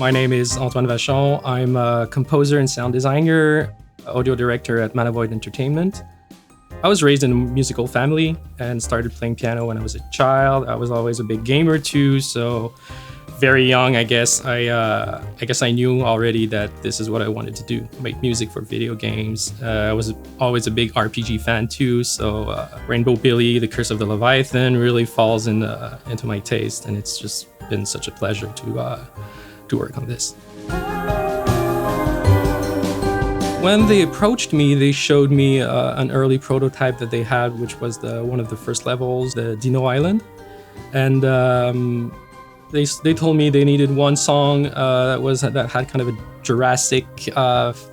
My name is Antoine Vachon. I'm a composer and sound designer, audio director at Manavoid Entertainment. I was raised in a musical family and started playing piano when I was a child. I was always a big gamer too, so very young, I guess I knew already that this is what I wanted to do, make music for video games. I was always a big RPG fan too, so Rainbow Billy, The Curse of the Leviathan really falls into my taste, and it's just been such a pleasure to work on this. When they approached me, they showed me an early prototype that they had, which was one of the first levels, the Dino Island. And they told me they needed one song that had kind of a Jurassic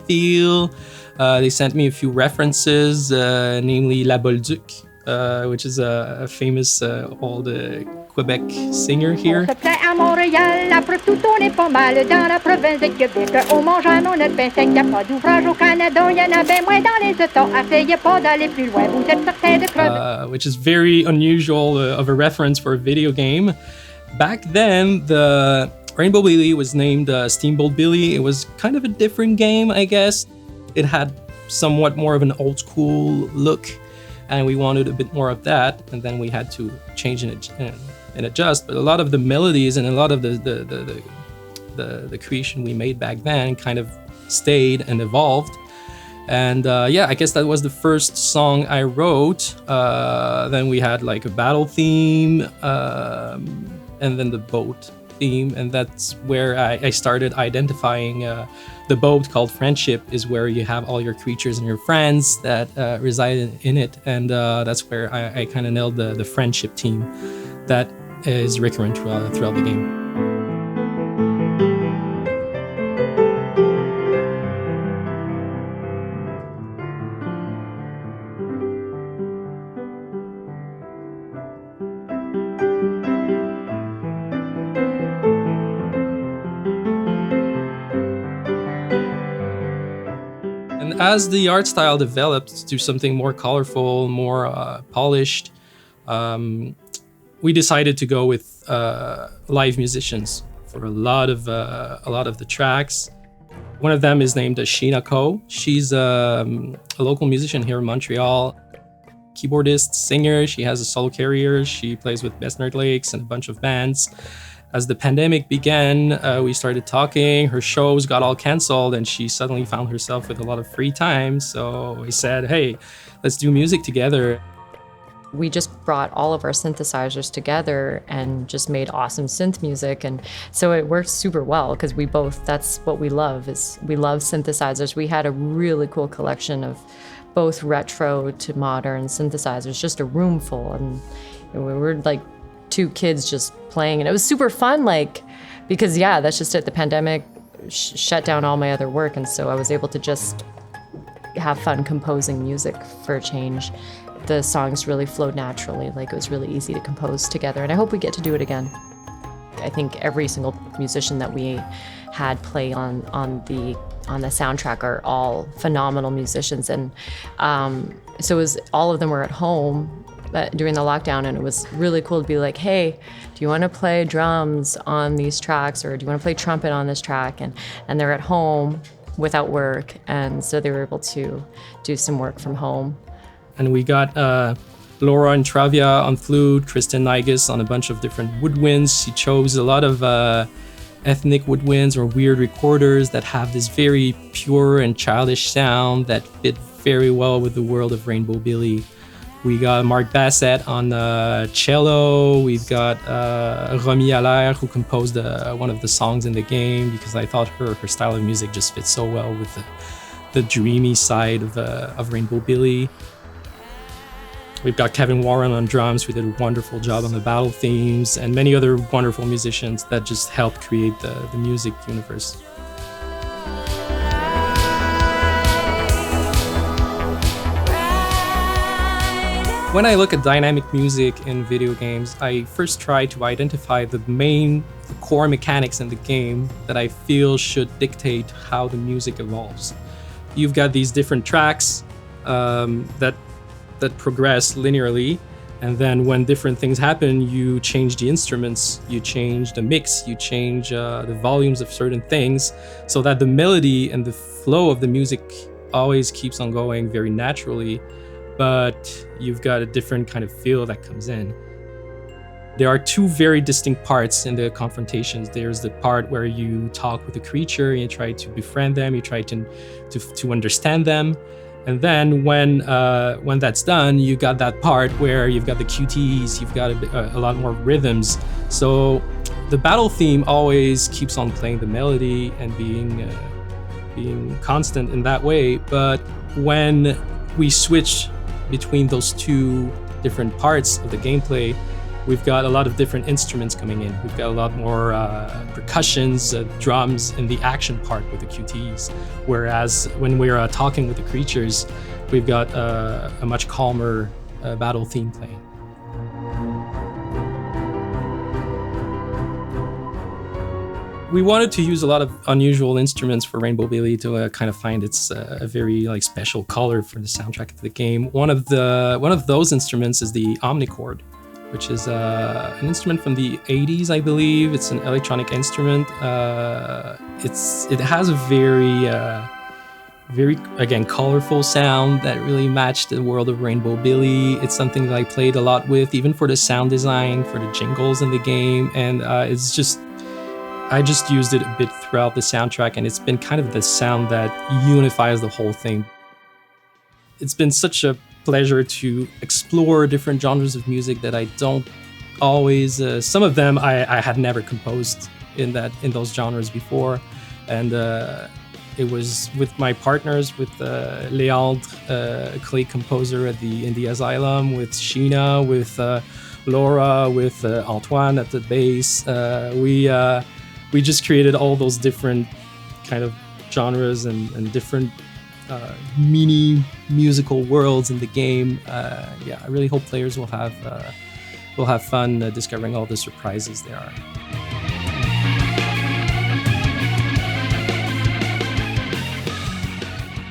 feel. They sent me a few references, namely La Bolduc, which is a famous old Quebec singer here. Which is very unusual of a reference for a video game. Back then, the Rainbow Billy was named Steamboat Billy. It was kind of a different game, I guess. It had somewhat more of an old school look, and we wanted a bit more of that, and then we had to change and adjust. But a lot of the melodies and a lot of the creation we made back then kind of stayed and evolved. And I guess that was the first song I wrote. Then we had like a battle theme, and then the boat theme, and that's where I started identifying the boat called Friendship is where you have all your creatures and your friends that reside in it, and that's where I kind of nailed the friendship theme that is recurrent throughout the game. And as the art style developed to something more colorful, more polished, we decided to go with live musicians for a lot of the tracks. One of them is named Sheena Ko. She's a local musician here in Montreal, keyboardist, singer. She has a solo career. She plays with Best Nerd Lakes and a bunch of bands. As the pandemic began, we started talking. Her shows got all canceled, and she suddenly found herself with a lot of free time. So we said, hey, let's do music together. We just brought all of our synthesizers together and just made awesome synth music. And so it worked super well because that's what we love, is we love synthesizers. We had a really cool collection of both retro to modern synthesizers, just a room full. And we were like two kids just playing, and it was super fun, because that's just it. The pandemic shut down all my other work, and so I was able to just have fun composing music for a change. The songs really flowed naturally, it was really easy to compose together, and I hope we get to do it again. I think every single musician that we had play on the soundtrack are all phenomenal musicians, and so all of them were at home during the lockdown, and it was really cool to be like, hey, do you want to play drums on these tracks, or do you want to play trumpet on this track? And they're at home without work, and so they were able to do some work from home. And we got Laura and Travia on flute, Kristen Nigus on a bunch of different woodwinds. She chose a lot of ethnic woodwinds or weird recorders that have this very pure and childish sound that fit very well with the world of Rainbow Billy. We got Mark Bassett on cello. We've got Romy Allaire, who composed one of the songs in the game, because I thought her style of music just fits so well with the dreamy side of Rainbow Billy. We've got Kevin Warren on drums, who did a wonderful job on the battle themes, and many other wonderful musicians that just helped create the music universe. When I look at dynamic music in video games, I first try to identify the core mechanics in the game that I feel should dictate how the music evolves. You've got these different tracks that progress linearly, And then when different things happen, you change the instruments, you change the mix, you change the volumes of certain things, so that the melody and the flow of the music always keeps on going very naturally, but you've got a different kind of feel that comes in. There are two very distinct parts in the confrontations. There's the part where you talk with the creature, you try to befriend them, you try to understand them. And then when that's done, you got that part where you've got the QTEs, you've got a lot more rhythms. So the battle theme always keeps on playing the melody and being constant in that way. But when we switch between those two different parts of the gameplay, we've got a lot of different instruments coming in. We've got a lot more percussions, drums in the action part with the QTEs. Whereas when we're talking with the creatures, we've got a much calmer battle theme playing. We wanted to use a lot of unusual instruments for Rainbow Billy to kind of find its a very special color for the soundtrack of the game. One of those instruments is the omnichord, which is an instrument from the 80s, I believe. It's an electronic instrument. It has a very again, colorful sound that really matched the world of Rainbow Billy. It's something that I played a lot with, even for the sound design, for the jingles in the game. And I just used it a bit throughout the soundtrack, and it's been kind of the sound that unifies the whole thing. It's been such a pleasure to explore different genres of music that I don't always. Some of them I had never composed in those genres before, and it was with my partners, with Leandre, a clay composer at the Indie Asylum, with Sheena, with Laura, with Antoine at the bass. We just created all those different kind of genres and different mini musical worlds in the game. I really hope players will have fun discovering all the surprises there are.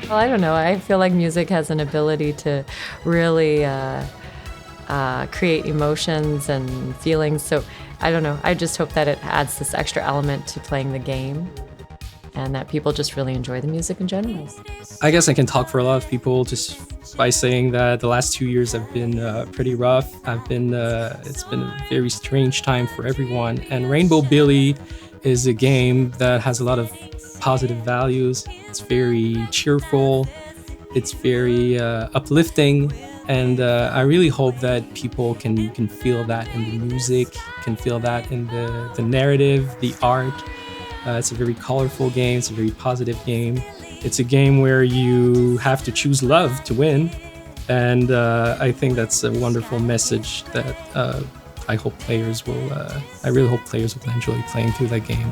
Well, I don't know. I feel like music has an ability to really create emotions and feelings. So I don't know. I just hope that it adds this extra element to playing the game, and that people just really enjoy the music in general. I guess I can talk for a lot of people just by saying that the last 2 years have been pretty rough. It's been a very strange time for everyone. And Rainbow Billy is a game that has a lot of positive values. It's very cheerful. It's very uplifting. And I really hope that people can feel that in the music, can feel that in the narrative, the art. It's a very colorful game. It's a very positive game. It's a game where you have to choose love to win. And I think that's a wonderful message that I really hope players will enjoy playing through that game.